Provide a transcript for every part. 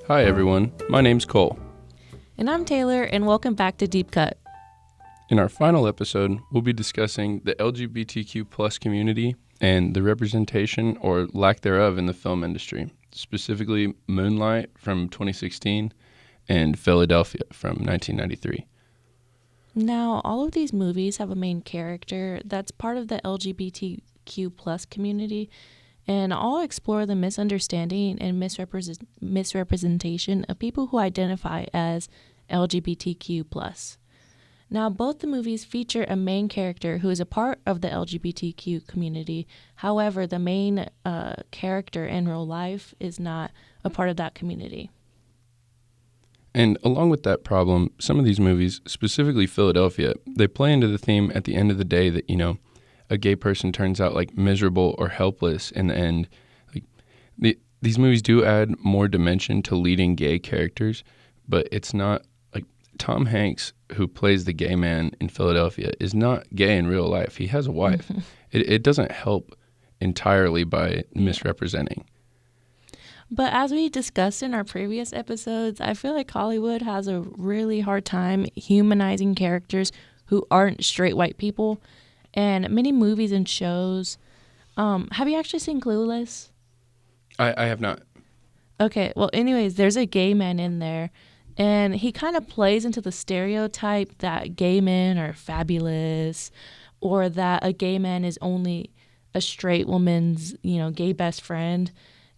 Hi everyone, my name's Cole. And I'm Taylor, and welcome back to Deep Cut. In our final episode, we'll be discussing the LGBTQ plus community and the representation or lack thereof in the film industry, specifically Moonlight from 2016 and Philadelphia from 1993. Now, all of these movies have a main character that's part of the LGBTQ plus community, and all explore the misunderstanding and misrepresentation of people who identify as LGBTQ plus. Now, both the movies feature a main character who is a part of the LGBTQ community. However, the main character in real life is not a part of that community. And along with that problem, some of these movies, specifically Philadelphia, they play into the theme at the end of the day that, a gay person turns out like miserable or helpless in the end. These movies do add more dimension to leading gay characters, but it's not like Tom Hanks, who plays the gay man in Philadelphia, is not gay in real life. He has a wife. It doesn't help entirely by misrepresenting. But as we discussed in our previous episodes, I feel like Hollywood has a really hard time humanizing characters who aren't straight white people. And many movies and shows. Have you actually seen Clueless? I have not. Okay, well, anyways, there's a gay man in there. And he kind of plays into the stereotype that gay men are fabulous, or that a gay man is only a straight woman's, gay best friend.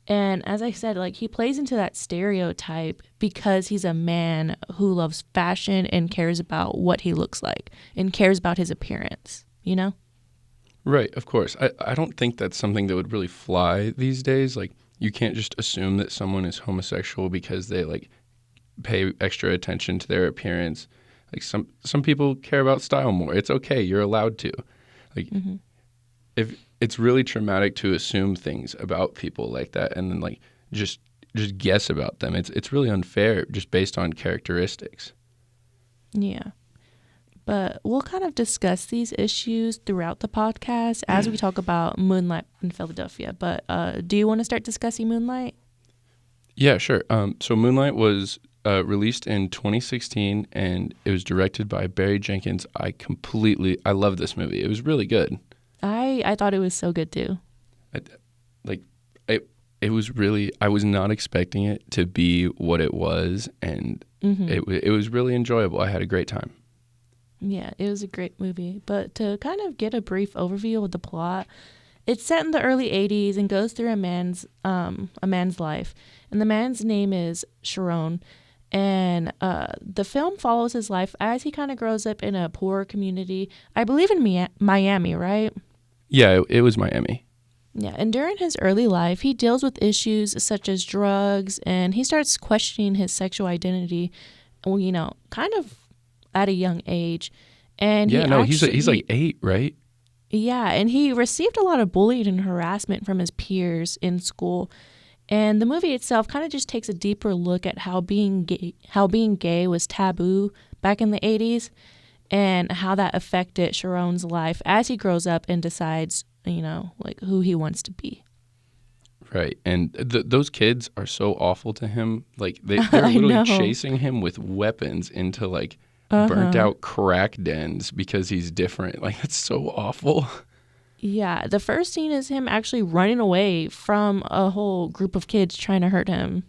And as I said, he plays into that stereotype because he's a man who loves fashion and cares about what he looks like and cares about his appearance, Right, of course. I don't think that's something that would really fly these days. You can't just assume that someone is homosexual because they, pay extra attention to their appearance. Some people care about style more. It's okay. You're allowed to. If it's really traumatic to assume things about people like that and then just guess about them. It's really unfair just based on characteristics. Yeah. But we'll kind of discuss these issues throughout the podcast as we talk about Moonlight in Philadelphia. But do you want to start discussing Moonlight? Yeah, sure. So Moonlight was released in 2016, and it was directed by Barry Jenkins. I love this movie. It was really good. I thought it was so good too. It was really, I was not expecting it to be what it was, and it was really enjoyable. I had a great time. Yeah, it was a great movie. But to kind of get a brief overview of the plot, it's set in the early 80s and goes through a man's life. And the man's name is Sharon. And the film follows his life as he kind of grows up in a poor community. I believe in Miami, right? Yeah, it was Miami. Yeah, and during his early life, he deals with issues such as drugs, and he starts questioning his sexual identity, kind of at a young age. And he's like 8, right? Yeah, and he received a lot of bullying and harassment from his peers in school. And the movie itself kind of just takes a deeper look at how being gay was taboo back in the 80s and how that affected Sharon's life as he grows up and decides, who he wants to be. Right, and those kids are so awful to him. They're literally chasing him with weapons into burnt out crack dens because he's different. That's so awful. Yeah, the first scene is him actually running away from a whole group of kids trying to hurt him.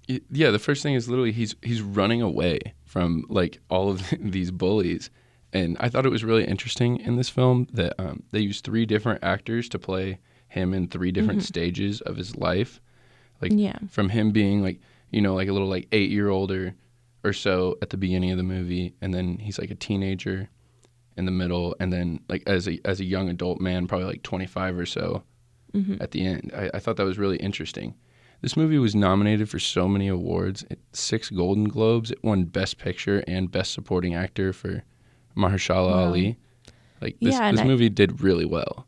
Yeah, the first thing is literally he's running away from all of these bullies. And I thought it was really interesting in this film that they used 3 different actors to play him in 3 different stages of his life. From him being a little 8-year-old or so at the beginning of the movie, and then he's a teenager in the middle, and then as a young adult man, probably 25 or so at the end. I thought that was really interesting. This movie was nominated for so many awards, 6 Golden Globes. It won Best Picture and Best Supporting Actor for Mahershala Ali. This movie did really well.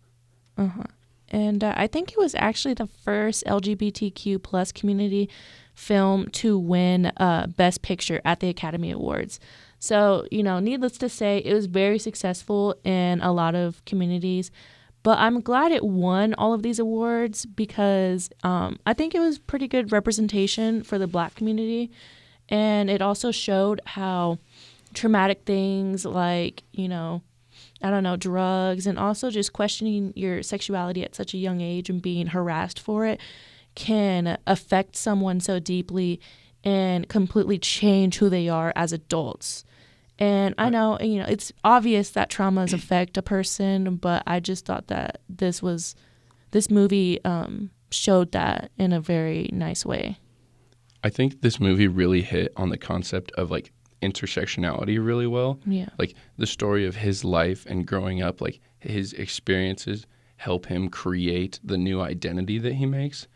And I think it was actually the first LGBTQ plus community film to win Best Picture at the Academy Awards. So, needless to say, it was very successful in a lot of communities. But I'm glad it won all of these awards because I think it was pretty good representation for the Black community. And it also showed how traumatic things like, I don't know, drugs, and also just questioning your sexuality at such a young age and being harassed for it can affect someone so deeply and completely change who they are as adults. And I know, it's obvious that traumas affect a person, but I just thought that this movie showed that in a very nice way. I think this movie really hit on the concept of like intersectionality really well. Yeah. Like the story of his life and growing up, like his experiences help him create the new identity that he makes.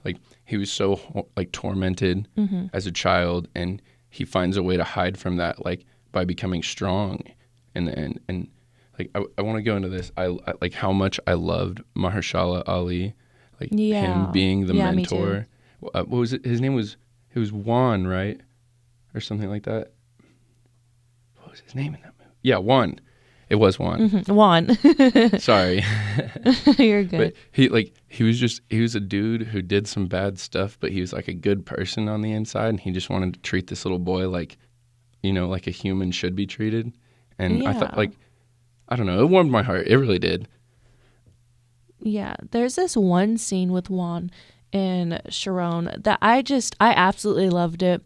Like he was so like tormented as a child, and he finds a way to hide from that, like by becoming strong in the end. And like I want to go into this. I like how much I loved Mahershala Ali, like him being the mentor. What was it? His name was Juan, right, or something like that. What was his name in that movie? Yeah, Juan. It was Juan. Juan. Sorry. You're good. But he was a dude who did some bad stuff, but he was like a good person on the inside, and he just wanted to treat this little boy like, like a human should be treated. And I thought, like, I don't know, it warmed my heart. It really did. Yeah, there's this one scene with Juan and Sharon that I absolutely loved it.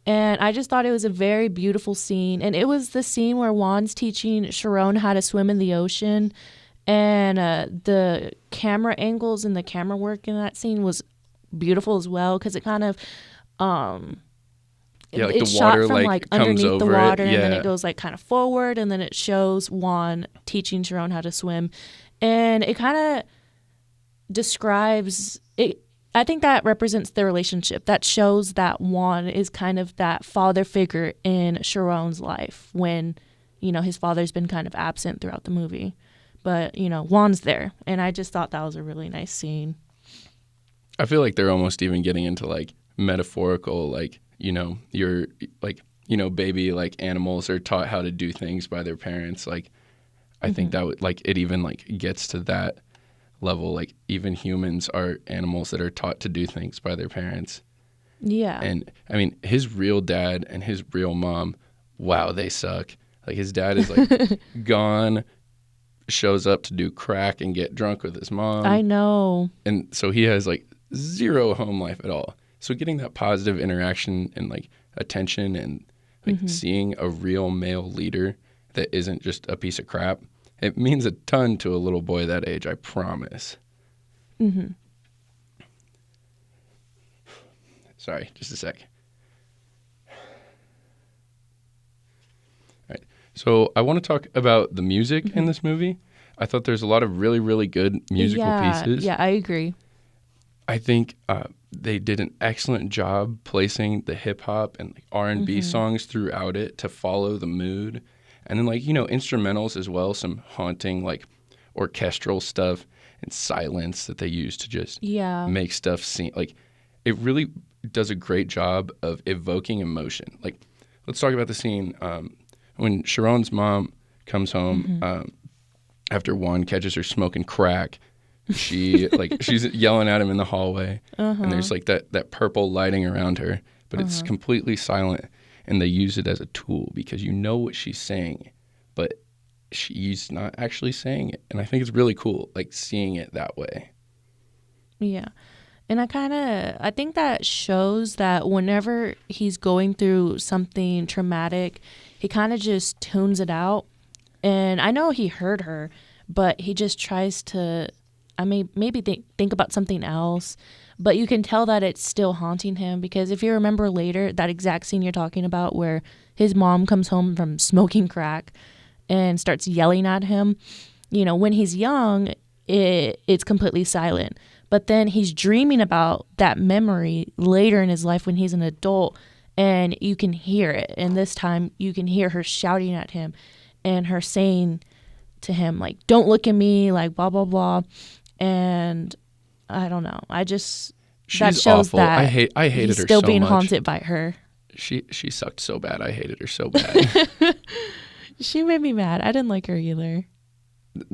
And I just thought it was a very beautiful scene. And it was the scene where Juan's teaching Sharon how to swim in the ocean. And the camera angles and the camera work in that scene was beautiful as well, because it kind of like it's the water shot from like underneath comes the over water, it. and then it goes like kind of forward, and then it shows Juan teaching Sharon how to swim. And it kind of describes it. I think that represents the relationship. That shows that Juan is kind of that father figure in Sharon's life when, his father's been kind of absent throughout the movie. But, Juan's there. And I just thought that was a really nice scene. I feel like they're almost even getting into like metaphorical, like, you're like, baby, like animals are taught how to do things by their parents. Like, I think that would like, it even like gets to that level. Like even humans are animals that are taught to do things by their parents. Yeah. And I mean, his real dad and his real mom, wow, they suck. Like his dad is like gone, shows up to do crack and get drunk with his mom. I know. And so he has like zero home life at all. So getting that positive interaction and like attention and like seeing a real male leader that isn't just a piece of crap, it means a ton to a little boy that age, I promise. Sorry, just a sec. All right. So I want to talk about the music in this movie. I thought there's a lot of really, really good musical pieces. Yeah, I agree. I think they did an excellent job placing the hip hop and like R&B songs throughout it to follow the mood. And then, like, instrumentals as well, some haunting, like, orchestral stuff and silence that they use to just make stuff seem like it really does a great job of evoking emotion. Like, let's talk about the scene when Sharon's mom comes home after Juan catches her smoking crack. She, like, she's yelling at him in the hallway, and there's, like, that purple lighting around her, but it's completely silent. And they use it as a tool because you know what she's saying, but she's not actually saying it. And I think it's really cool, like seeing it that way. Yeah. And I think that shows that whenever he's going through something traumatic, he kind of just tunes it out. And I know he heard her, but he just tries to, maybe think about something else. But you can tell that it's still haunting him, because if you remember later, that exact scene you're talking about where his mom comes home from smoking crack and starts yelling at him, when he's young, it's completely silent. But then he's dreaming about that memory later in his life when he's an adult, and you can hear it. And this time you can hear her shouting at him and her saying to him, like, don't look at me, like, blah, blah, blah. And I don't know. She's that shows awful. that I hated her so much. He's still being haunted by her. She sucked so bad. I hated her so bad. She made me mad. I didn't like her either.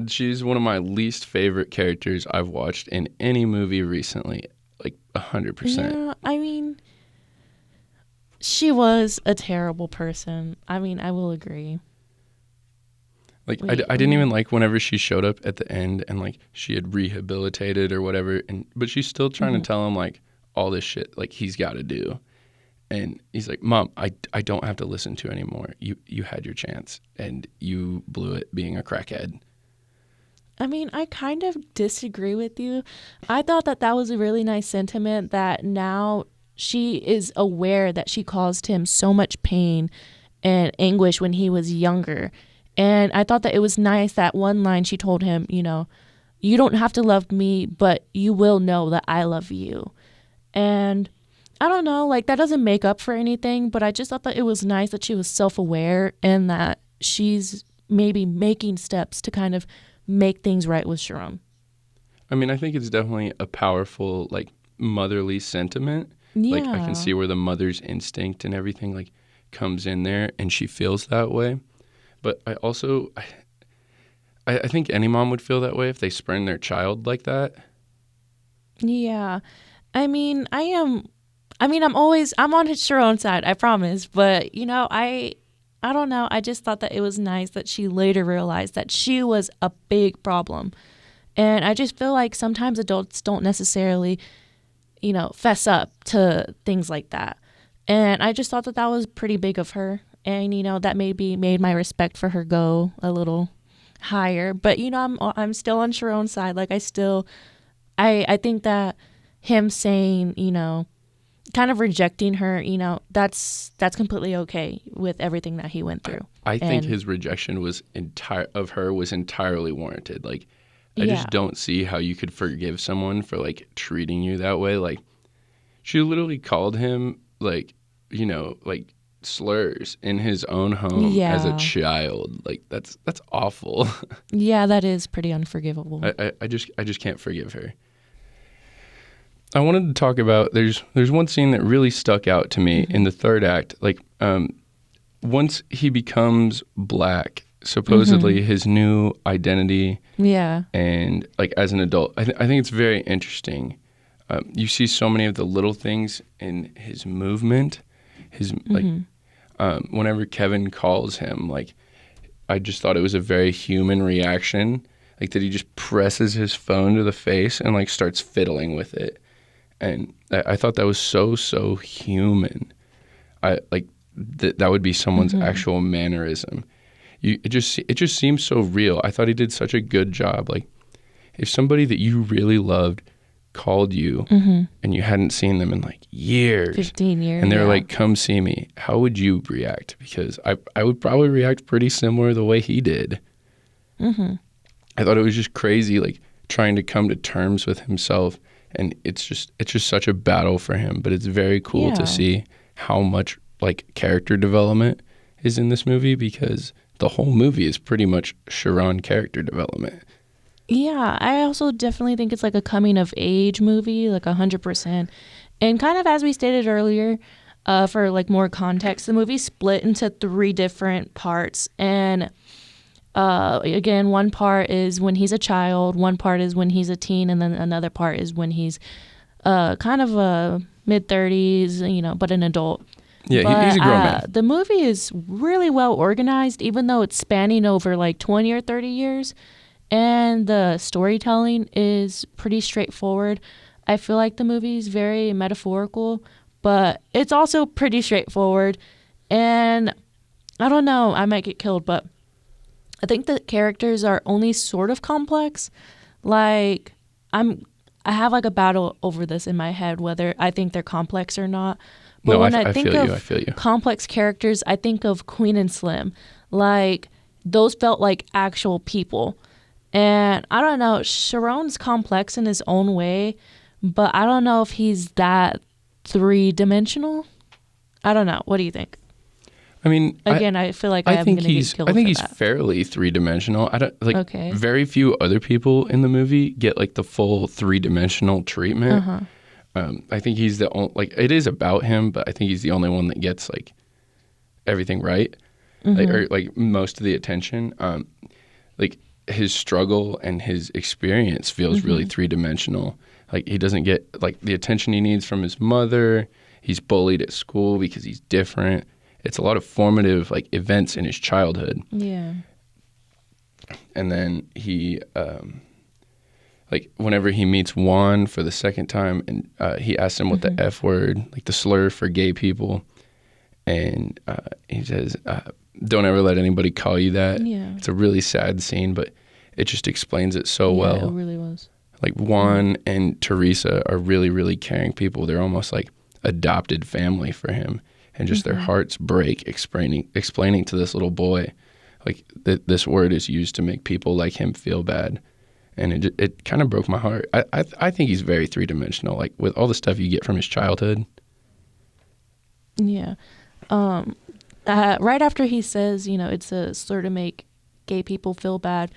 She's one of my least favorite characters I've watched in any movie recently. Like 100%. Yeah, I mean, she was a terrible person. I mean, I will agree. Like Wait, I let didn't even me. like whenever she showed up at the end and like she had rehabilitated or whatever, and but she's still trying to Mhm. tell him like all this shit like he's got to do. And he's like, "Mom, I don't have to listen to anymore. You had your chance and you blew it being a crackhead." I mean, I kind of disagree with you. I thought that that was a really nice sentiment that now she is aware that she caused him so much pain and anguish when he was younger. And I thought that it was nice that one line she told him, you don't have to love me, but you will know that I love you. And I don't know, like that doesn't make up for anything, but I just thought that it was nice that she was self aware and that she's maybe making steps to kind of make things right with Sharon. I mean, I think it's definitely a powerful like motherly sentiment. Like I can Yeah. see where the mother's instinct and everything like comes in there and she feels that way. But I also I think any mom would feel that way if they spurn their child like that. Yeah. I mean, I'm on Sharon's side, I promise, but I don't know. I just thought that it was nice that she later realized that she was a big problem. And I just feel like sometimes adults don't necessarily, fess up to things like that. And I just thought that that was pretty big of her. And, that maybe made my respect for her go a little higher. But, I'm still on Sharon's side. Like, I think that him saying, kind of rejecting her, that's completely okay with everything that he went through. I think And his rejection was entirely warranted. Like I yeah, just don't see how you could forgive someone for like treating you that way. Like she literally called him like, like slurs in his own home as a yeah, child. Like that's awful. yeah, that is pretty unforgivable. I just can't forgive her. I wanted to talk about there's one scene that really stuck out to me in Hmm. the third act. Like once he becomes black, Hmm. supposedly his new identity Yeah. and like as an adult, I think it's very interesting. You see so many of the little things in his movement, his like Hmm. whenever Kevin calls him, like I just thought it was a very human reaction, like that he just presses his phone to the face and like starts fiddling with it, and I thought that was so human. I like that would be someone's Hmm. actual mannerism. It just seems so real. I thought he did such a good job. Like if somebody that you really loved called you Hmm. and you hadn't seen them in like years 15 year, and they're yeah. like, "Come see me," how would you react? Because I would probably react pretty similar the way he did. Hmm. I thought it was just crazy, like trying to come to terms with himself, and it's just such a battle for him. But it's very cool to Yeah. see how much like character development is in this movie because the whole movie is pretty much Sharon character development. Yeah, I also definitely think it's like a coming of age movie, like 100%. And kind of as we stated earlier, for like more context, the movie split into three different parts. And again, one part is when he's a child, one part is when he's a teen, and then another part is when he's kind of a mid 30s, but an adult. Yeah, he's But a grown man. the movie is really well organized, even though it's spanning over like 20 or 30 years. And the storytelling is pretty straightforward. I feel like the movie is very metaphorical, but it's also pretty straightforward. And I don't know, I might get killed, but I think the characters are only sort of complex. Like I'm I have like a battle over this in my head whether I think they're complex or not. But No, when I I think feel you. I of feel you. complex characters, I think of Queen and Slim. Like those felt like actual people. And I don't know, Sharon's complex in his own way, but I don't know if he's that three-dimensional. I don't know. What do you think? I mean, Again, I feel like I I'm think going to get he's I killed think for he's that. fairly three-dimensional. I don't like Okay. very few other people in the movie get like the full three-dimensional treatment. Uh-huh. I think he's the only like it is about him, but I think he's the only one that gets like everything right, like Mhm. or like most of the attention. Like his struggle and his experience feels really three-dimensional. Like he doesn't get like the attention he needs from his mother. He's bullied at school because he's different. It's a lot of formative like events in his childhood. Yeah. And then he like whenever he meets Juan for the second time, and he asks him what the F word, like the slur for gay people, and he says, "Don't ever let anybody call you that." Yeah. It's a really sad scene, but it just explains it so well. It really was. Like Juan and Teresa are really, really caring people. They're almost like adopted family for him, and just their hearts break explaining to this little boy, like this word is used to make people like him feel bad, and it kind of broke my heart. I think he's very three-dimensional, like with all the stuff you get from his childhood. Yeah. Right after he says, it's a slur to make gay people feel bad,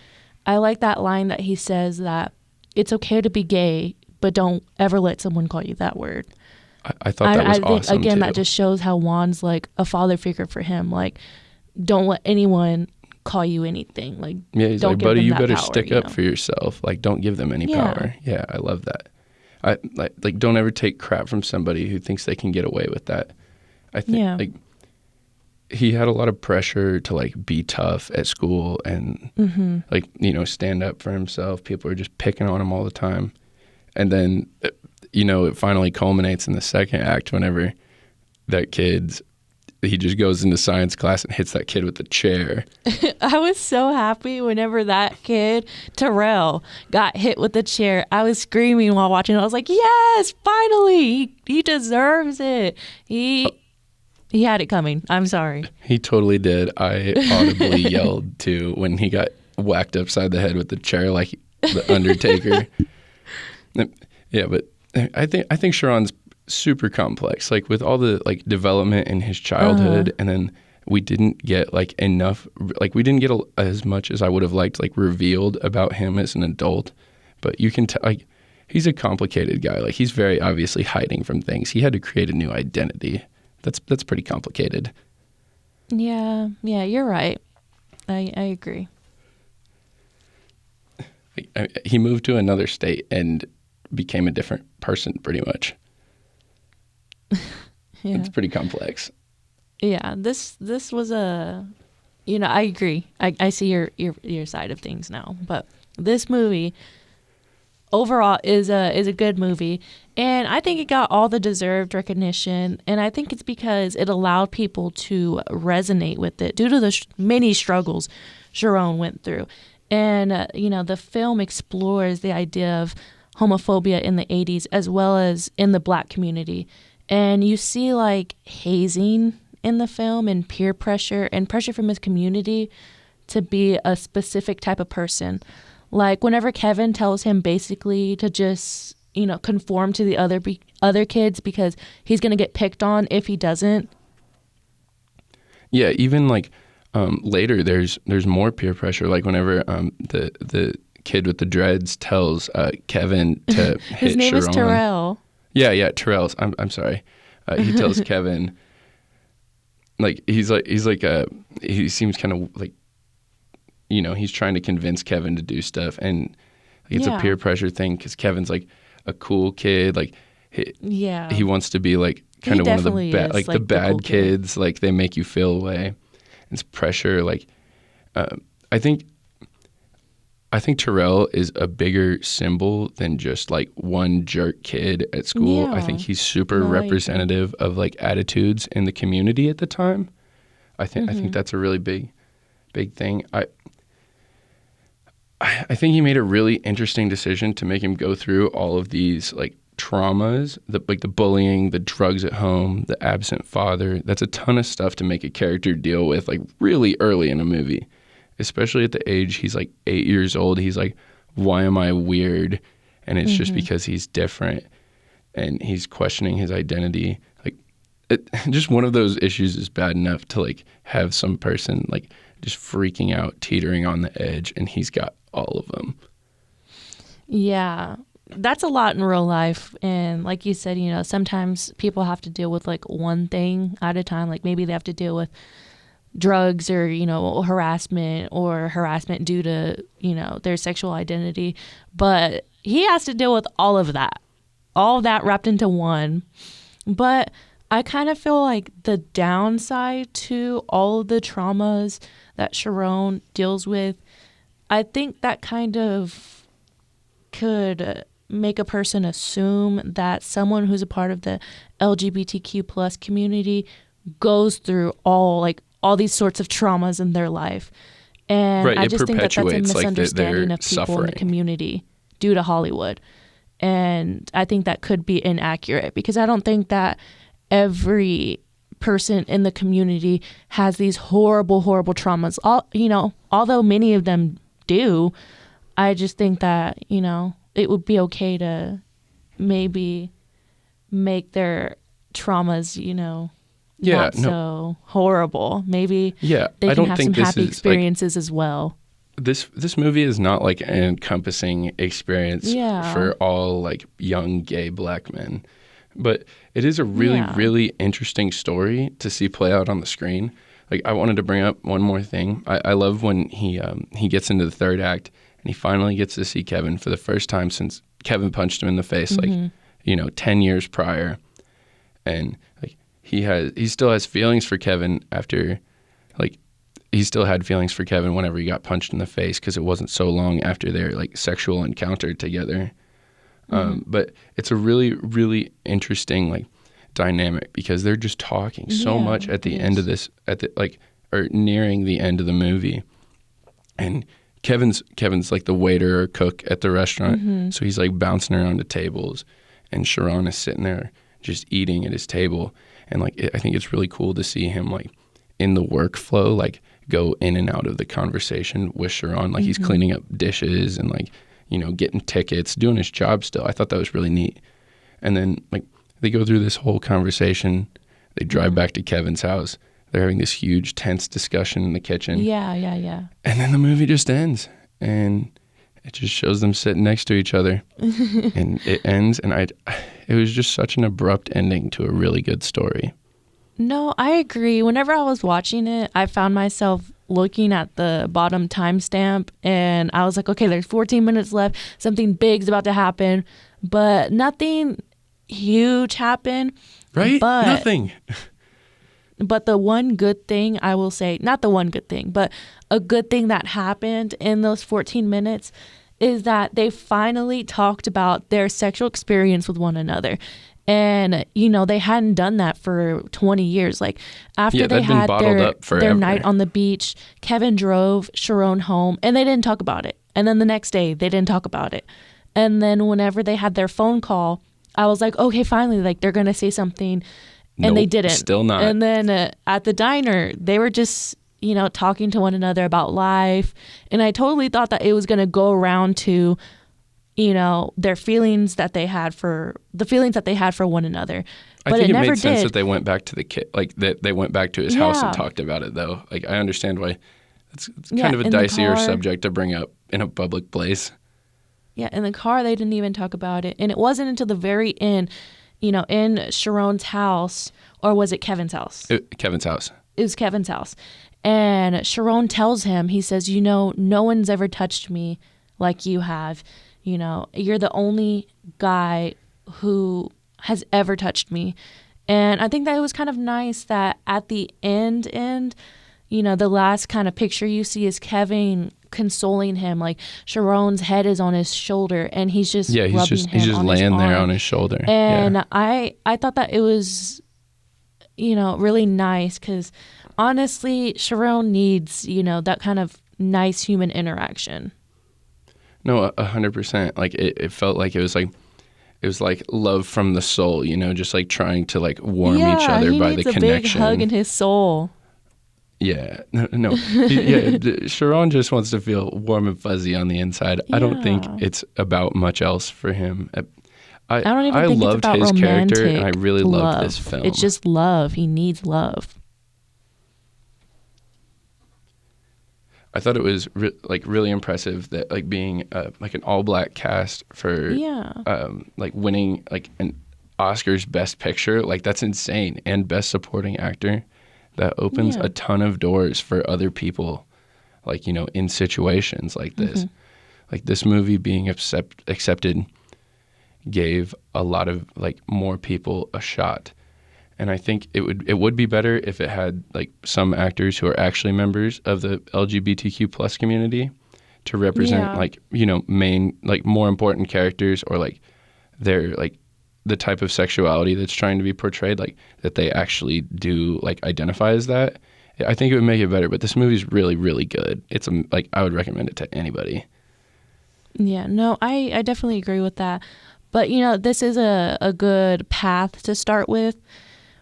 I like that line that he says that it's okay to be gay, but don't ever let someone call you that word. I thought that was awesome. I think, again, too. that just shows how Juan's like a father figure for him. Like, don't let anyone call you anything. Like, yeah, he's don't like, give buddy, them you that better power, stick up for yourself. Like, don't give them any power. Yeah, I love that. I like don't ever take crap from somebody who thinks they can get away with that. I think like he had a lot of pressure to like be tough at school and like stand up for himself. People are just picking on him all the time, and then it finally culminates in the second act whenever he just goes into science class and hits that kid with the chair. I was so happy whenever that kid, Terrell, got hit with the chair. I was screaming while watching it. I was like, yes, finally. He deserves it. He had it coming. I'm sorry. He totally did. I audibly yelled too when he got whacked upside the head with the chair like the Undertaker. Yeah, but I think Sharon's super complex, like with all the like development in his childhood, and then we didn't get like enough, like we didn't get as much as I would have liked like revealed about him as an adult. But you can tell like he's a complicated guy. Like he's very obviously hiding from things. He had to create a new identity. That's pretty complicated. Yeah, you're right. I agree. He moved to another state and became a different person pretty much. Yeah. It's pretty complex. Yeah, this was I agree. I see your side of things now, but this movie overall is a good movie, and I think it got all the deserved recognition, and I think it's because it allowed people to resonate with it due to the many struggles Sharon went through. And the film explores the idea of homophobia in the 80s as well as in the Black community. And you see like hazing in the film and peer pressure and pressure from his community to be a specific type of person. Like whenever Kevin tells him basically to just, conform to the other kids because he's going to get picked on if he doesn't. Yeah, even like later there's more peer pressure. Like whenever the kid with the dreads tells Kevin to hit his name Sharon. is Terrell. Yeah, Terrell's. I'm sorry. He tells Kevin, like he seems kind of like, he's trying to convince Kevin to do stuff, and like, it's a peer pressure thing because Kevin's like a cool kid, like he wants to be like kind of one of the bad, like the bad cool kids, like they make you feel away. It's pressure. Like I think Terrell is a bigger symbol than just like one jerk kid at school. Yeah. I think he's super representative of like attitudes in the community at the time. I think that's a really big thing. I think he made a really interesting decision to make him go through all of these like traumas, like the bullying, the drugs at home, the absent father. That's a ton of stuff to make a character deal with like really early in a movie. Especially at the age he's like 8 years old, he's like, why am I weird? And it's just because he's different and he's questioning his identity. Like, just one of those issues is bad enough to like have some person like just freaking out, teetering on the edge, and he's got all of them. Yeah, that's a lot in real life. And like you said, sometimes people have to deal with like one thing at a time. Like maybe they have to deal with drugs or, harassment or harassment due to, their sexual identity. But he has to deal with all of that wrapped into one. But I kind of feel like the downside to all of the traumas that Sharon deals with, I think that kind of could make a person assume that someone who's a part of the LGBTQ plus community goes through all these sorts of traumas in their life. And Right, I it just think that that's a perpetuates, like, misunderstanding their of people in the suffering. community due to Hollywood. And I think that could be inaccurate because I don't think that every person in the community has these horrible, horrible traumas. Although many of them do, I just think that, it would be okay to maybe make their traumas, not so horrible. Maybe Yeah, they I can don't have think some this happy is, like, experiences as well. this movie is not like an encompassing experience Yeah. for all like young gay black men, but it is a really Yeah. really interesting story to see play out on the screen. Like, I wanted to bring up one more thing. I love when he gets into the third act and he finally gets to see Kevin for the first time since Kevin punched him in the face 10 years prior, and like he still has feelings for Kevin after, like, he still had feelings for Kevin whenever he got punched in the face because it wasn't so long after their like sexual encounter together. But it's a really, really interesting like dynamic because they're just talking so Yeah, much at the it end is. of this, or nearing the end of the movie. And Kevin's like the waiter or cook at the restaurant, so he's like bouncing around the tables, and Sharon is sitting there just eating at his table. And like I think it's really cool to see him like in the workflow, like go in and out of the conversation with Sharon. Like he's cleaning up dishes and like, getting tickets, doing his job still. I thought that was really neat. And then like they go through this whole conversation. They drive back to Kevin's house. They're having this huge tense discussion in the kitchen. Yeah. And then the movie just ends. And it just shows them sitting next to each other. And it ends. And it was just such an abrupt ending to a really good story. No, I agree. Whenever I was watching it, I found myself looking at the bottom timestamp and I was like, okay, there's 14 minutes left. Something big's about to happen, but nothing huge happened. Right? But Nothing. But the one good thing, I will say, not the one good thing, but a good thing that happened in those 14 minutes is that they finally talked about their sexual experience with one another. And, they hadn't done that for 20 years. Like, after they that'd been had bottled up their forever. night on the beach, Kevin drove Sharon home and they didn't talk about it. And then the next day, they didn't talk about it. And then whenever they had their phone call, I was like, okay, finally, like, they're going to say something. And they Nope, didn't. still not. And then at the diner, they were just, talking to one another about life. And I totally thought that it was going to go around to, their feelings that they had for one another. I But think it it never made sense did. that they went back to the kid, like that they went back to his house and Yeah. talked about it, though. Like, I understand why it's Yeah, kind of a in the dicier car. subject to bring up in a public place. Yeah, in the car, they didn't even talk about it. And it wasn't until the very end, in Sharon's house, or was it Kevin's house? Kevin's house. It was Kevin's house. And Sharon tells him, he says, no one's ever touched me like you have. You're the only guy who has ever touched me. And I think that it was kind of nice that at the end, the last kind of picture you see is Kevin consoling him. Like, Sharon's head is on his shoulder and he's just Yeah, he's rubbing just him on his laying there arm. on his shoulder. And yeah. I thought that it was, really nice because honestly, Sharon needs, that kind of nice human interaction. No, 100%. Like, it felt like it was like love from the soul, just like trying to like warm each other he by needs the a connection. big hug in his soul. Yeah, no. Sharon just wants to feel warm and fuzzy on the inside. I don't think Yeah. it's about much else for him. I don't even think loved it's about his romantic character, and I really love. loved this film. It's just love. He needs love. I thought it was really impressive that like being like an all black cast for Yeah. like winning like an Oscars Best Picture, like that's insane, and Best Supporting Actor. that opens Yeah. a ton of doors for other people, like, in situations like this. Like this movie being accepted gave a lot of like more people a shot. And I think it would be better if it had like some actors who are actually members of the LGBTQ plus community to represent Yeah. like, main, like more important characters, or like their like the type of sexuality that's trying to be portrayed, like that they actually do like identify as that. I think it would make it better, but this movie's really, really good. It's like I would recommend it to anybody. Yeah, no, I definitely agree with that. But, this is a good path to start with.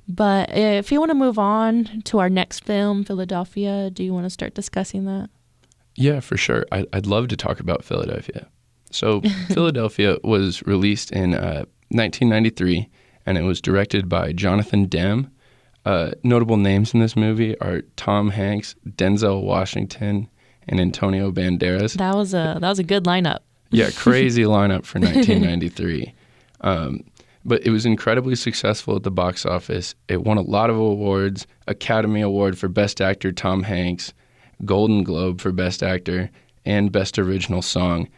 But if you want to move on to our next film, Philadelphia, do you want to start discussing that? Yeah, for sure. I'd love to talk about Philadelphia. So Philadelphia was released in 1993, and it was directed by Jonathan Demme. Notable names in this movie are Tom Hanks, Denzel Washington, and Antonio Banderas. That was a good lineup. Yeah, crazy lineup for 1993. But it was incredibly successful at the box office. It won a lot of awards: Academy Award for Best Actor Tom Hanks, Golden Globe for Best Actor, and Best Original Song.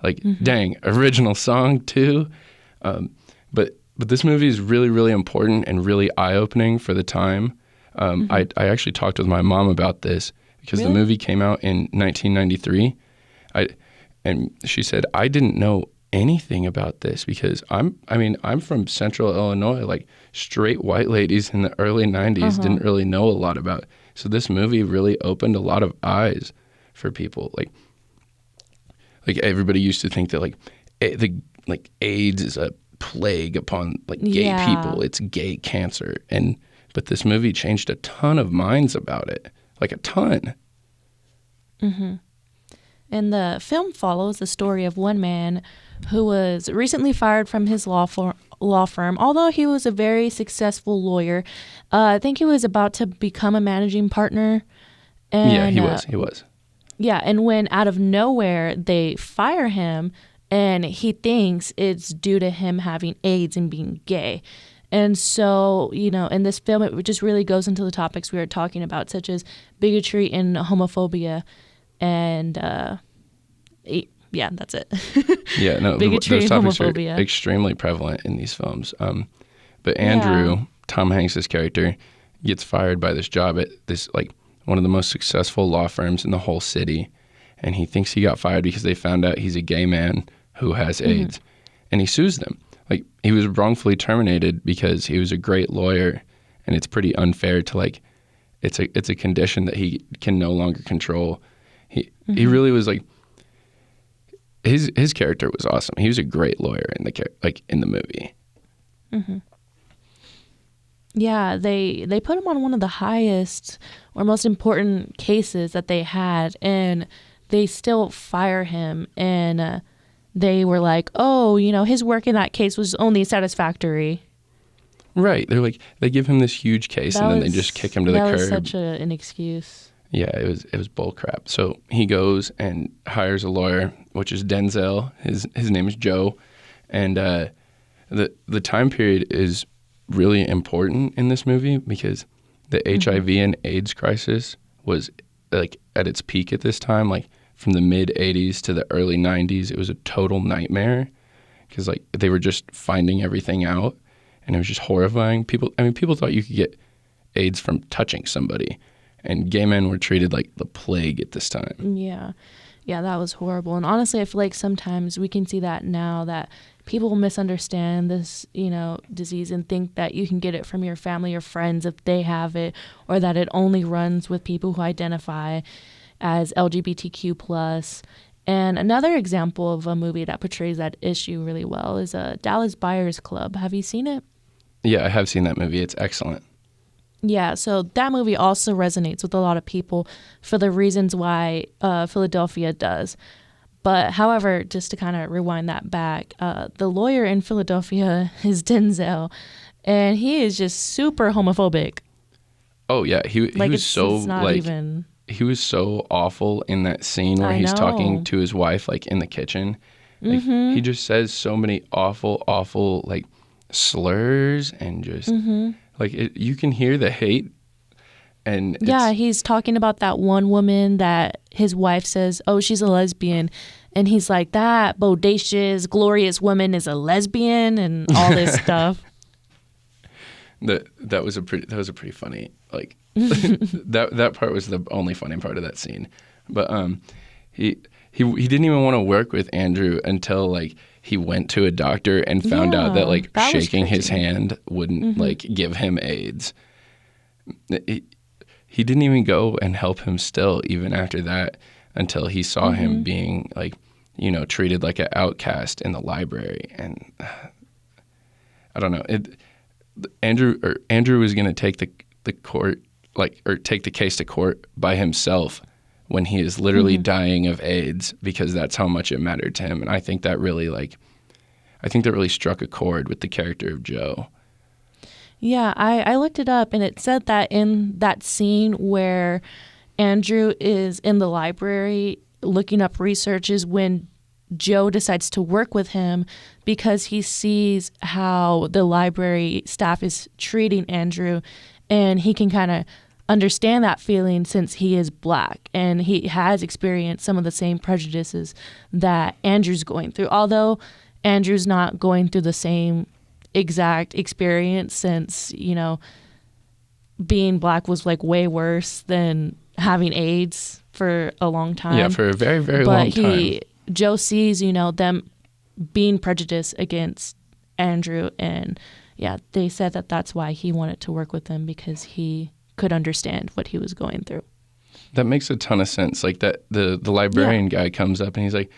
Like, dang, original song too. But this movie is really, really important and really eye-opening for the time. I actually talked with my mom about this because Really? the movie came out in 1993. And she said, I didn't know anything about this because I'm from Central Illinois. Like, straight white ladies in the early 90s didn't really know a lot about it. So this movie really opened a lot of eyes for people. Like everybody used to think that like AIDS is a plague upon like gay Yeah. people. It's gay cancer. But this movie changed a ton of minds about it. Like a ton. And the film follows the story of one man who was recently fired from his law firm. Although he was a very successful lawyer, I think he was about to become a managing partner. And, Yeah, he was. Yeah, and when out of nowhere they fire him, and he thinks it's due to him having AIDS and being gay. And so, in this film, it just really goes into the topics we were talking about, such as bigotry and homophobia. And yeah, that's it. Yeah, no, Bigotry those and topics are homophobia. extremely prevalent in these films. But Andrew, Tom Hanks' character, gets fired by this job at this like one of the most successful law firms in the whole city, and he thinks he got fired because they found out he's a gay man who has AIDS, and he sues them. Like, he was wrongfully terminated because he was a great lawyer, and it's pretty unfair to like, it's a condition that he can no longer control. He really was like, his character was awesome. He was a great lawyer in the movie. Yeah, they put him on one of the highest or most important cases that they had, and they still fire him. And they were like, oh, his work in that case was only satisfactory. Right. They're like, they give him this huge case, and then they just kick him to the curb. That was such an excuse. Yeah, it was bull crap. So he goes and hires a lawyer, which is Denzel. His name is Joe, and the time period is really important in this movie because the HIV and AIDS crisis was like at its peak at this time. Like, from the mid 80s to the early 90s, it was a total nightmare because like they were just finding everything out, and it was just horrifying. People thought you could get AIDS from touching somebody, and gay men were treated like the plague at this time. Yeah, that was horrible. And honestly, I feel like sometimes we can see that now, that people misunderstand this, disease, and think that you can get it from your family or friends if they have it, or that it only runs with people who identify as LGBTQ+. And another example of a movie that portrays that issue really well is Dallas Buyers Club. Have you seen it? Yeah, I have seen that movie. It's excellent. Yeah, so that movie also resonates with a lot of people for the reasons why Philadelphia does. But however, just to kind of rewind that back, the lawyer in Philadelphia is Denzel, and he is just super homophobic. Oh yeah, he was so it's not like even... he was so awful in that scene where he's talking to his wife like in the kitchen. Like, he just says so many awful like slurs and just like you can hear the hate And Yeah, he's talking about that one woman that his wife says, oh, she's a lesbian. And he's like, that bodacious, glorious woman is a lesbian and all this stuff. that was a pretty funny, like, that part was the only funny part of that scene. But he didn't even want to work with Andrew until like he went to a doctor and found out that like that was shaking his crazy. hand wouldn't like give him AIDS. He didn't even go and help him still even after that until he saw him being like, you know, treated like an outcast in the library. And I don't know. Andrew was going to take the court, like, or take the case to court by himself when he is literally dying of AIDS, because that's how much it mattered to him. And I think that really struck a chord with the character of Joe. Yeah, I looked it up and it said that in that scene where Andrew is in the library looking up research is when Joe decides to work with him because he sees how the library staff is treating Andrew, and he can kind of understand that feeling since he is Black and he has experienced some of the same prejudices that Andrew's going through. Although Andrew's not going through the same exact experience, since, you know, being Black was like way worse than having AIDS for a long time. Yeah, for a very, very long time. Joe sees, you know, them being prejudiced against Andrew, and yeah, they said that that's why he wanted to work with them, because he could understand what he was going through. That makes a ton of sense. Like that, the librarian guy comes up and he's like,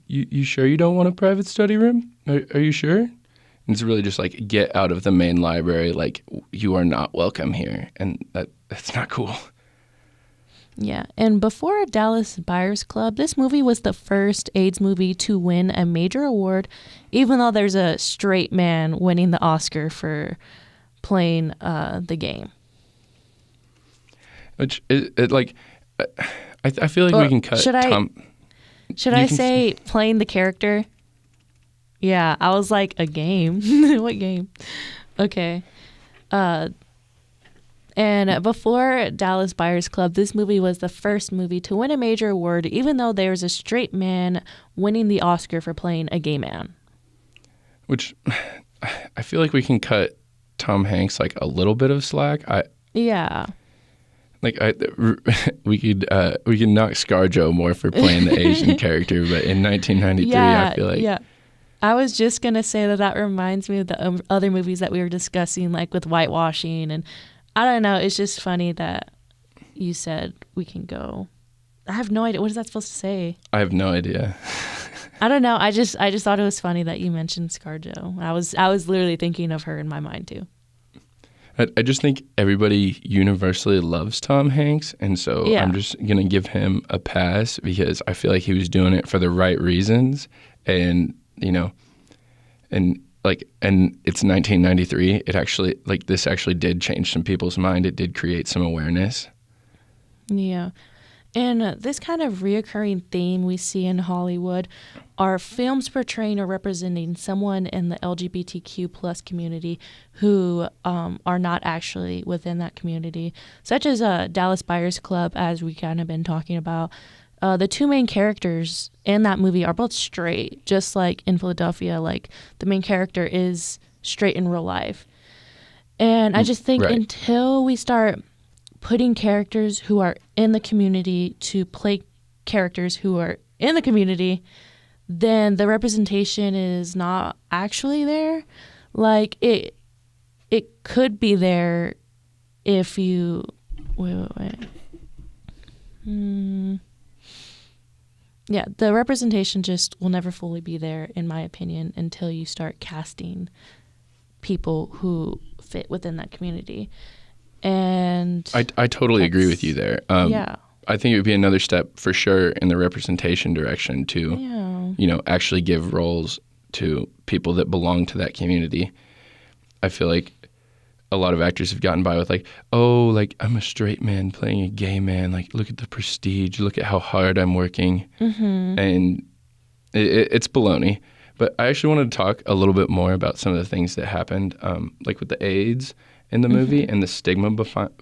you sure you don't want a private study room? Are you sure? And it's really just like, get out of the main library. Like, you are not welcome here. And that's not cool. Yeah, and before Dallas Buyers Club, this movie was the first AIDS movie to win a major award, even though there's a straight man winning the Oscar for playing the game. Which, I feel like we can cut Tom. Should I say playing the character? Yeah, I was like, a game? What game? Okay. And before Dallas Buyers Club, this movie was the first movie to win a major award, even though there's a straight man winning the Oscar for playing a gay man. Which, I feel like we can cut Tom Hanks like a little bit of slack. Yeah. Like we could knock ScarJo more for playing the Asian character, but in 1993, I feel like I was just gonna say that reminds me of the other movies that we were discussing, like with whitewashing, and I don't know. It's just funny that you said we can go. I have no idea. What is that supposed to say? I have no idea. I don't know. I just thought it was funny that you mentioned ScarJo. I was literally thinking of her in my mind too. I just think everybody universally loves Tom Hanks, and so Yeah. I'm just going to give him a pass because I feel like he was doing it for the right reasons, and, you know, and it's 1993. It actually, like, this actually did change some people's mind. It did create some awareness. Yeah. And this kind of reoccurring theme we see in Hollywood are films portraying or representing someone in the LGBTQ plus community who are not actually within that community, such as Dallas Buyers Club, as we kind of been talking about. The two main characters in that movie are both straight, just like in Philadelphia. Like, the main character is straight in real life. And I just think until we start putting characters who are in the community to play characters who are in the community, then the representation is not actually there. Like, it could be there if you wait. Yeah, the representation just will never fully be there, in my opinion, until you start casting people who fit within that community. And I totally agree with you there. Yeah. I think it would be another step for sure in the representation direction to, you know, actually give roles to people that belong to that community. I feel like a lot of actors have gotten by with like, oh, like, I'm a straight man playing a gay man. Like, look at the prestige. Look at how hard I'm working. Mm-hmm. And it's baloney. But I actually wanted to talk a little bit more about some of the things that happened, like with the AIDS in the movie and the stigma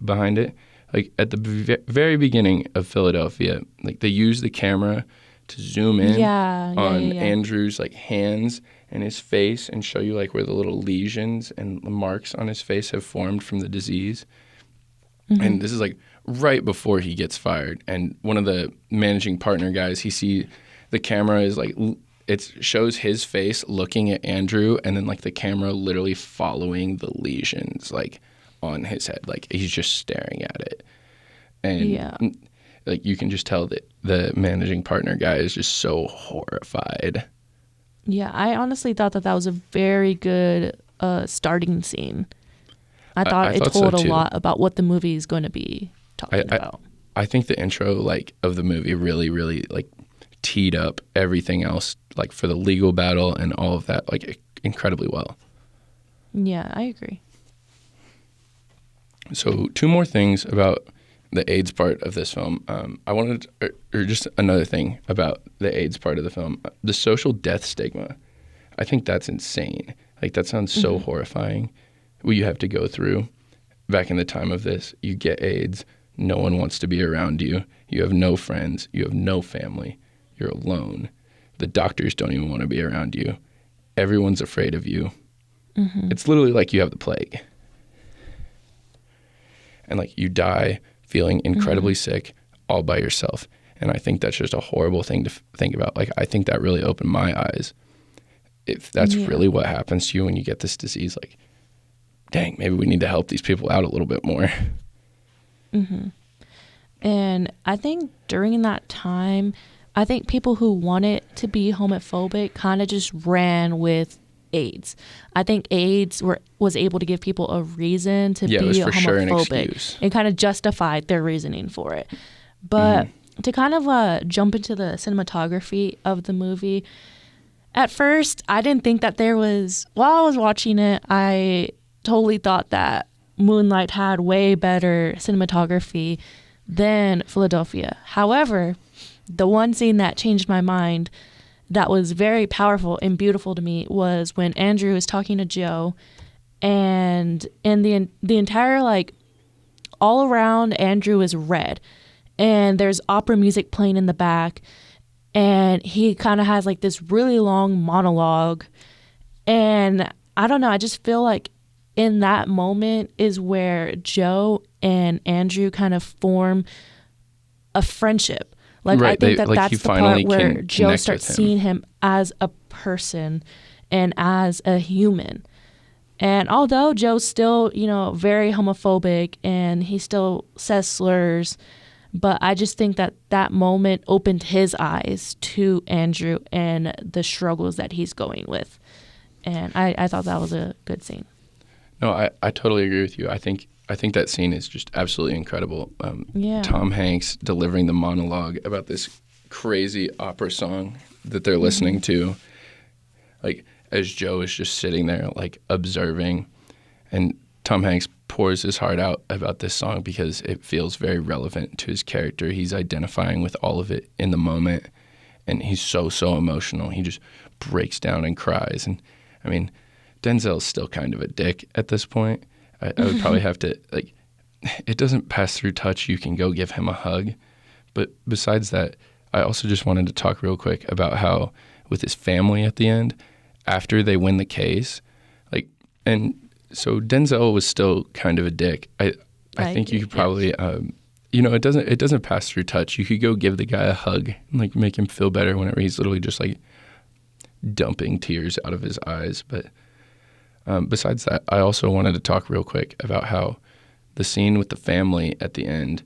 behind it. Like at the very beginning of Philadelphia, like they use the camera to zoom in on Andrew's like hands and his face and show you like where the little lesions and the marks on his face have formed from the disease. And this is like right before he gets fired. And one of the managing partner guys, he see the camera is like, it shows his face looking at Andrew, and then like the camera literally following the lesions like on his head. Like he's just staring at it. And like you can just tell that the managing partner guy is just so horrified. Yeah, I honestly thought that was a very good starting scene. I thought it told a lot about what the movie is going to be talking about. I think the intro like of the movie really, really like teed up everything else like for the legal battle and all of that like incredibly well. Yeah, I agree. So 2 more things about the AIDS part of this film. I wanted to, or just another thing about the AIDS part of the film, the social death stigma. I think that's insane. Like that sounds so horrifying. What you have to go through back in the time of this. You get AIDS. No one wants to be around you. You have no friends. You have no family. You're alone. The doctors don't even want to be around you. Everyone's afraid of you. It's literally like you have the plague. And like you die feeling incredibly sick all by yourself. And I think that's just a horrible thing to think about. Like I think that really opened my eyes. If that's really what happens to you when you get this disease, like, dang, maybe we need to help these people out a little bit more. And I think during that time, I think people who wanted to be homophobic kind of just ran with AIDS. I think AIDS was able to give people a reason to be homophobic and kind of justified their reasoning for it. But to kind of jump into the cinematography of the movie, at first I didn't think that while I was watching it, I totally thought that Moonlight had way better cinematography than Philadelphia. However, the one scene that changed my mind that was very powerful and beautiful to me was when Andrew is talking to Joe, and the entire like all around Andrew is red, and there's opera music playing in the back, and he kind of has like this really long monologue, and I don't know, I just feel like in that moment is where Joe and Andrew kind of form a friendship. Like I think that's the part where Joe starts seeing him as a person and as a human. And although Joe's still, very homophobic and he still says slurs, but I just think that moment opened his eyes to Andrew and the struggles that he's going with. And I thought that was a good scene. No, I totally agree with you. I think that scene is just absolutely incredible. Tom Hanks delivering the monologue about this crazy opera song that they're listening to, like as Joe is just sitting there like observing, and Tom Hanks pours his heart out about this song because it feels very relevant to his character. He's identifying with all of it in the moment, and he's so emotional. He just breaks down and cries. And I mean, Denzel's still kind of a dick at this point. I would probably have to, like, it doesn't pass through touch. You can go give him a hug. But besides that, I also just wanted to talk real quick about how with his family at the end, after they win the case, like, and so Denzel was still kind of a dick. I think you could probably, it doesn't pass through touch. You could go give the guy a hug and like make him feel better whenever he's literally just like dumping tears out of his eyes. But besides that, I also wanted to talk real quick about how the scene with the family at the end,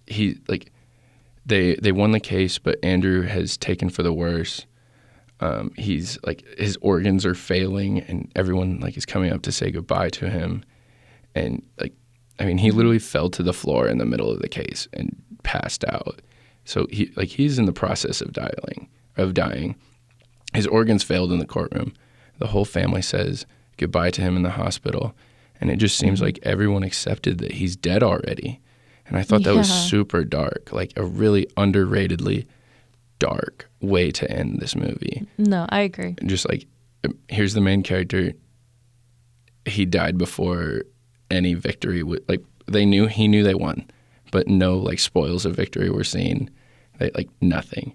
he like they won the case, but Andrew has taken for the worse. He's like his organs are failing, and everyone like is coming up to say goodbye to him, and like I mean he literally fell to the floor in the middle of the case and passed out. So he's in the process of dying. His organs failed in the courtroom. The whole family says goodbye to him in the hospital, and it just seems like everyone accepted that he's dead already. And I thought that was super dark, like a really underratedly dark way to end this movie. No, I agree. Just like, here's the main character. he died before any victory would, like, he knew they won, but no like spoils of victory were seen, like nothing.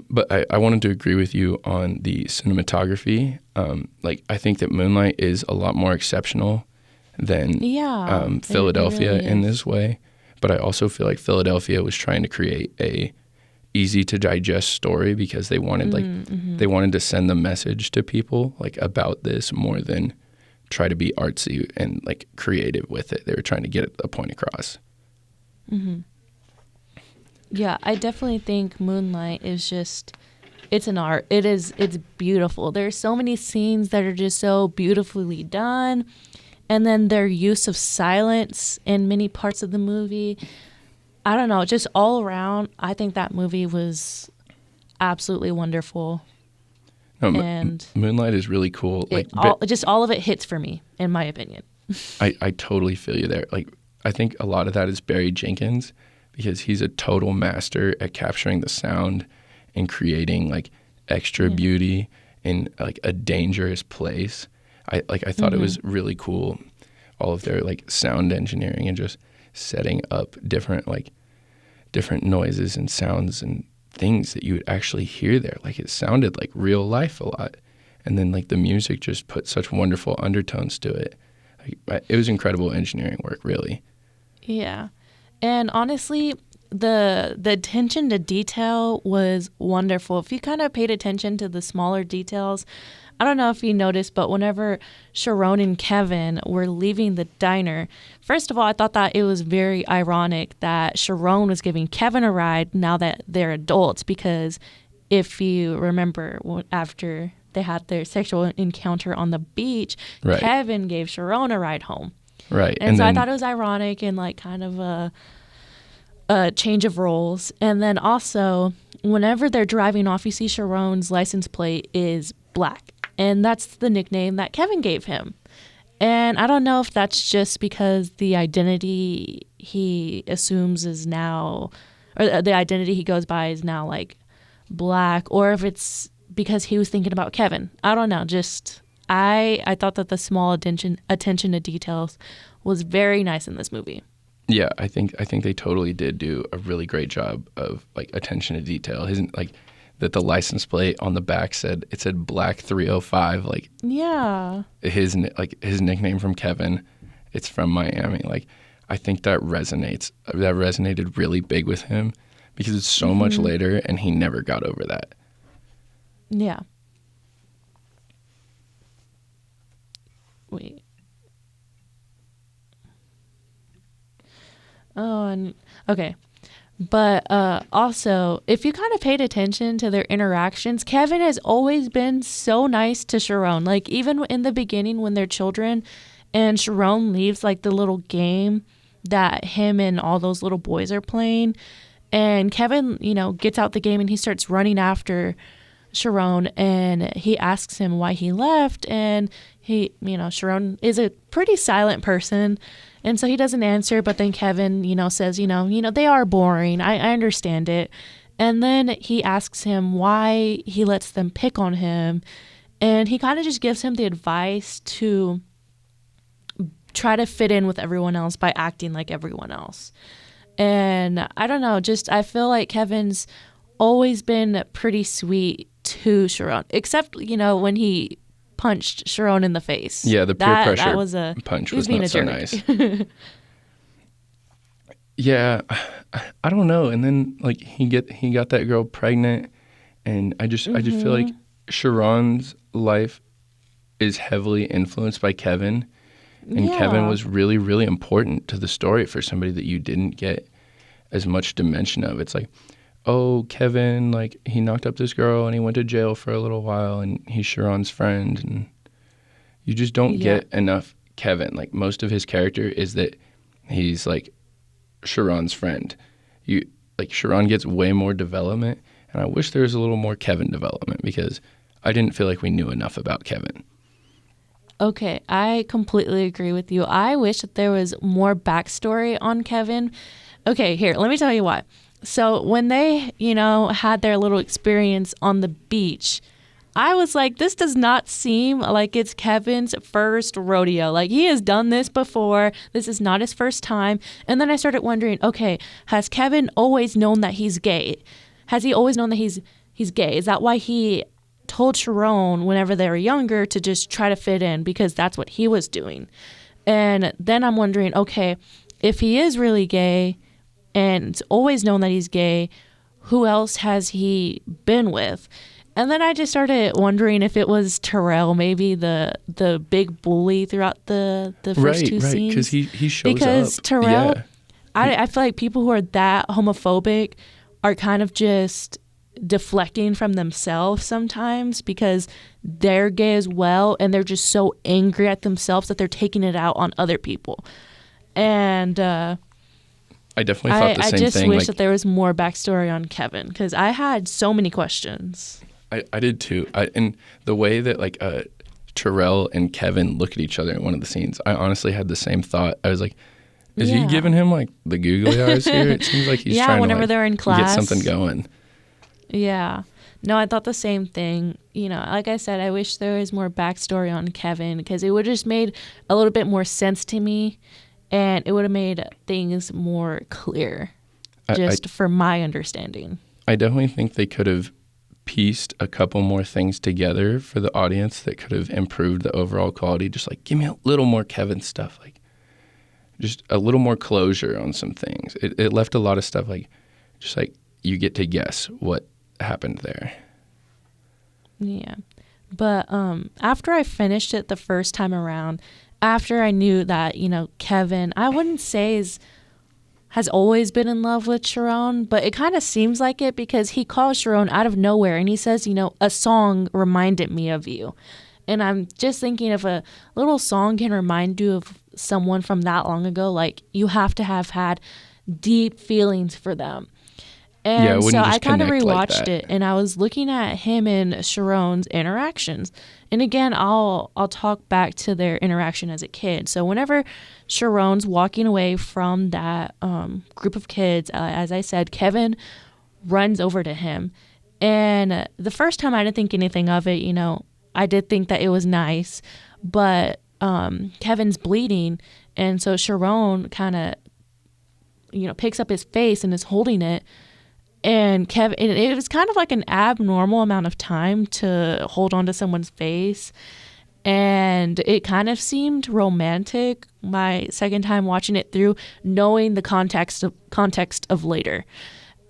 But I wanted to agree with you on the cinematography. Like, I think that Moonlight is a lot more exceptional than Philadelphia it really in is. this way. But I also feel like Philadelphia was trying to create a easy to digest story because they wanted they wanted to send the message to people like about this more than try to be artsy and like creative with it. They were trying to get a point across. Yeah, I definitely think Moonlight is just, it's an art. It's beautiful. There's so many scenes that are just so beautifully done. And then their use of silence in many parts of the movie. I don't know, just all around, I think that movie was absolutely wonderful. No, And Moonlight is really cool. Like, just all of it hits for me, in my opinion. I totally feel you there. Like, I think a lot of that is Barry Jenkins because he's a total master at capturing the sound and creating like extra beauty in like a dangerous place. I thought it was really cool, all of their like sound engineering and just setting up different noises and sounds and things that you would actually hear there. Like, it sounded like real life a lot. And then like the music just put such wonderful undertones to it. Like, it was incredible engineering work, really. Yeah. And honestly, the attention to detail was wonderful. If you kind of paid attention to the smaller details, I don't know if you noticed, but whenever Sharon and Kevin were leaving the diner, first of all, I thought that it was very ironic that Sharon was giving Kevin a ride now that they're adults, because if you remember, after they had their sexual encounter on the beach, Right. Kevin gave Sharon a ride home. Right. And so I thought it was ironic and like kind of a change of roles. And then also, whenever they're driving off, you see Sharon's license plate is black. And that's the nickname that Kevin gave him. And I don't know if that's just because the identity he assumes is now, or the identity he goes by is now like black, or if it's because he was thinking about Kevin. I don't know. Just I thought that the small attention to details was very nice in this movie. Yeah, I think they totally did do a really great job of like attention to detail. Isn't like that the license plate on the back said Black 305, like Yeah. his nickname from Kevin. It's from Miami. Like, I think that resonated really big with him because it's so much later and he never got over that. Yeah. Wait. Oh, and okay. But also, if you kind of paid attention to their interactions, Kevin has always been so nice to Sharon. Like, even in the beginning when they're children and Sharon leaves like the little game that him and all those little boys are playing, and Kevin, gets out the game and he starts running after Sharon, and he asks him why he left, and Sharon is a pretty silent person, and so he doesn't answer, but then Kevin, says, they are boring. I understand it. And then he asks him why he lets them pick on him, and he kind of just gives him the advice to try to fit in with everyone else by acting like everyone else. And I don't know, I feel like Kevin's always been pretty sweet to Sharon, except when he punched Sharon in the face. Yeah, the peer pressure that was punch he was being not a so jerk. nice. Yeah, I don't know. And then like he got that girl pregnant, and I just feel like Sharon's life is heavily influenced by Kevin, and Kevin was really, really important to the story for somebody that you didn't get as much dimension of. It's like, oh, Kevin, like, he knocked up this girl and he went to jail for a little while and he's Sharon's friend, and you just don't get enough Kevin. Like, most of his character is that he's like Sharon's friend. Sharon gets way more development, and I wish there was a little more Kevin development because I didn't feel like we knew enough about Kevin. Okay, I completely agree with you. I wish that there was more backstory on Kevin. Okay, here, let me tell you why. So when they, had their little experience on the beach, I was like, this does not seem like it's Kevin's first rodeo. Like, he has done this before. This is not his first time. And then I started wondering, okay, has Kevin always known that he's gay? Has he always known that he's gay? Is that why he told Sharon whenever they were younger to just try to fit in, because that's what he was doing? And then I'm wondering, okay, if he is really gay and always known that he's gay, who else has he been with? And then I just started wondering if it was Terrell, maybe the big bully throughout the first two right, scenes. because he shows because up. Terrell, Yeah. I feel like people who are that homophobic are kind of just deflecting from themselves sometimes, because they're gay as well, and they're just so angry at themselves that they're taking it out on other people. And I definitely thought the same thing. I just wish that there was more backstory on Kevin, because I had so many questions. I did too. And the way that like Terrell and Kevin look at each other in one of the scenes, I honestly had the same thought. I was like, is he giving him like the googly eyes here? It seems like he's trying whenever to like, they're in class, get something going. Yeah. No, I thought the same thing. You know, like I said, I wish there was more backstory on Kevin, because it would have just made a little bit more sense to me, and it would have made things more clear, for my understanding. I definitely think they could have pieced a couple more things together for the audience that could have improved the overall quality. Just like, give me a little more Kevin stuff, like just a little more closure on some things. It left a lot of stuff like, just like you get to guess what happened there. Yeah. But after I finished it the first time around, after I knew that, you know, Kevin, I wouldn't say has always been in love with Sharon, but it kind of seems like it, because he calls Sharon out of nowhere and he says, you know, a song reminded me of you. And I'm just thinking, if a little song can remind you of someone from that long ago, like, you have to have had deep feelings for them. And so I kind of rewatched it, and I was looking at him and Sharon's interactions. And again, I'll talk back to their interaction as a kid. So whenever Sharon's walking away from that group of kids, as I said, Kevin runs over to him. And the first time I didn't think anything of it. You know, I did think that it was nice, but Kevin's bleeding, and so Sharon kind of, you know, picks up his face and is holding it. And Kevin, it was kind of like an abnormal amount of time to hold on to someone's face. And it kind of seemed romantic my second time watching it through, knowing the context of later.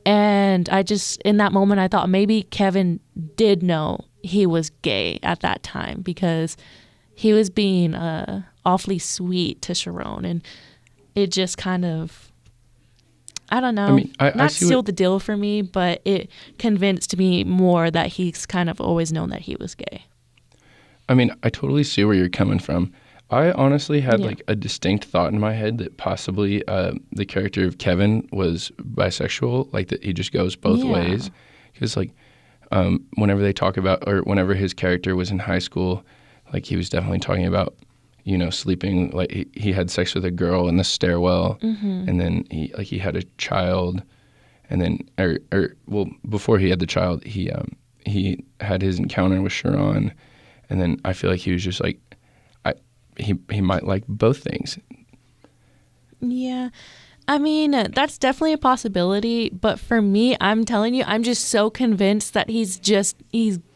And I just, in that moment, I thought maybe Kevin did know he was gay at that time, because he was being awfully sweet to Sharon. And it just kind of, I don't know. I mean, not sealed the deal for me, but it convinced me more that he's kind of always known that he was gay. I mean, I totally see where you're coming from. I honestly had like a distinct thought in my head that possibly the character of Kevin was bisexual, like that he just goes both ways. Because like whenever they talk about, or whenever his character was in high school, like he was definitely talking about, you know, sleeping, like he had sex with a girl in the stairwell, and then he had a child, and then well, before he had the child, he had his encounter with Sharon, and then I feel like he was just like, he might like both things. Yeah. I mean, that's definitely a possibility, but for me, I'm telling you, I'm just so convinced that he's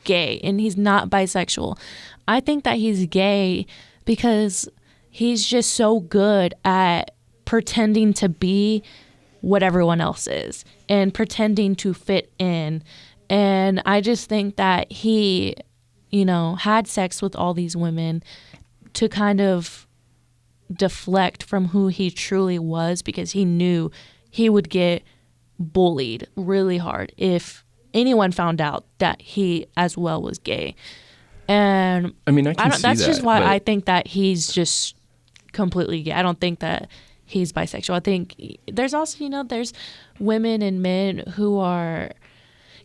gay and he's not bisexual. I think that he's gay because he's just so good at pretending to be what everyone else is and pretending to fit in. And I just think that he, you know, had sex with all these women to kind of deflect from who he truly was, because he knew he would get bullied really hard if anyone found out that he as well was gay. And I mean, I can see that's that, just why I think that he's just completely gay. I don't think that he's bisexual. I think there's also, you know, there's women and men who are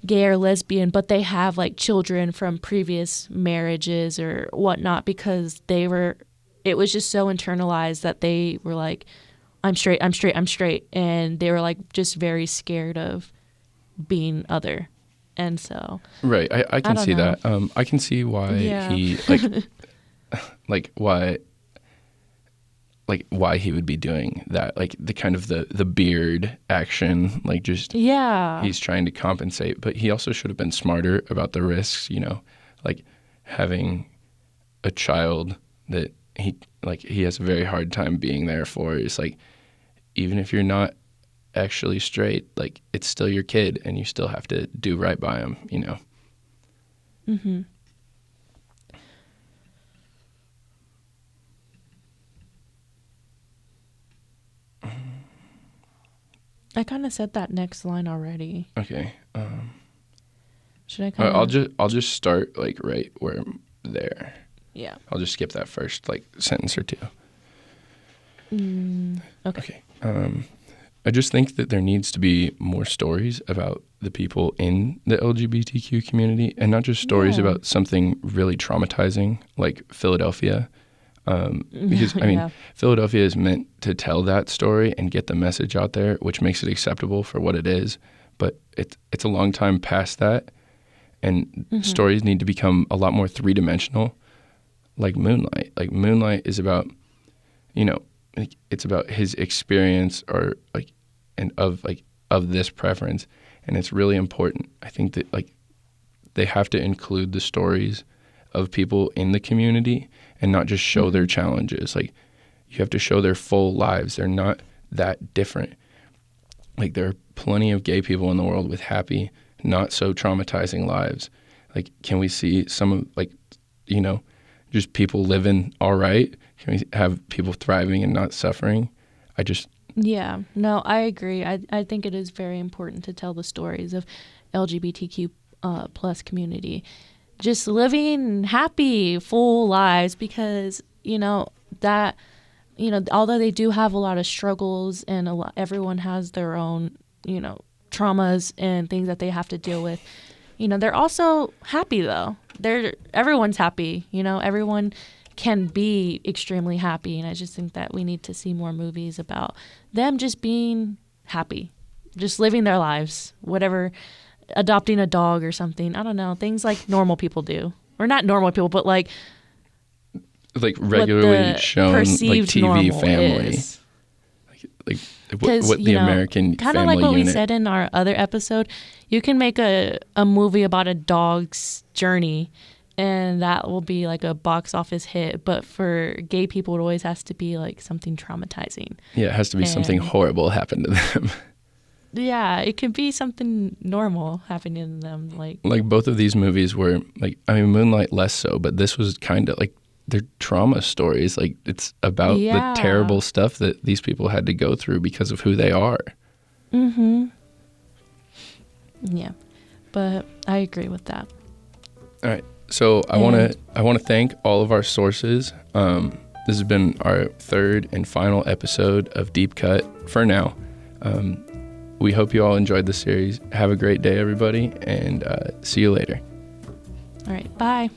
gay or lesbian, but they have like children from previous marriages or whatnot, because it was just so internalized that they were like, I'm straight, and they were like just very scared of being other. And so Right. I can don't see know. that. I can see why Yeah. he like why he would be doing that. Like the kind of the beard action, like just Yeah. he's trying to compensate, but he also should have been smarter about the risks, like having a child that he has a very hard time being there for. It's like, even if you're not actually straight, like it's still your kid and you still have to do right by him, Mhm. I kind of said that next line already. Okay. Should I kind of? I'll just start like right where I'm there. Yeah. I'll just skip that first like sentence or two. Okay. I just think that there needs to be more stories about the people in the LGBTQ community, and not just stories Yeah. about something really traumatizing like Philadelphia. Because I mean, Yeah. Philadelphia is meant to tell that story and get the message out there, which makes it acceptable for what it is. But it's a long time past that, and stories need to become a lot more three-dimensional, like Moonlight. Like Moonlight is about, like it's about his experience or like and of this preference, and it's really important. I think that like they have to include the stories of people in the community and not just show their challenges. Like you have to show their full lives. They're not that different. Like there are plenty of gay people in the world with happy, not so traumatizing lives. Like can we see some of like, just people living all right? Can we have people thriving and not suffering? Yeah. No, I agree. I think it is very important to tell the stories of LGBTQ plus community, just living happy, full lives, because that although they do have a lot of struggles and everyone has their own traumas and things that they have to deal with. They're also happy though. Everyone's happy. Everyone can be extremely happy, and I just think that we need to see more movies about them just being happy, just living their lives, whatever, adopting a dog or something. I don't know, things like normal people do, or not normal people, but like regularly shown like perceived TV normal family, is. like Because what the American kind of family like what unit. we said in our other episode, you can make a movie about a dog's journey, and that will be like a box office hit. But for gay people, it always has to be like something traumatizing. Yeah, it has to be something horrible happened to them. Yeah, it could be something normal happening to them. Like both of these movies were like, I mean, Moonlight less so, but this was kind of like they're trauma stories. Like it's about the terrible stuff that these people had to go through because of who they are. Yeah, but I agree with that. All right. So I want to thank all of our sources. This has been our third and final episode of Deep Cut for now. We hope you all enjoyed the series. Have a great day, everybody, and see you later. All right, bye.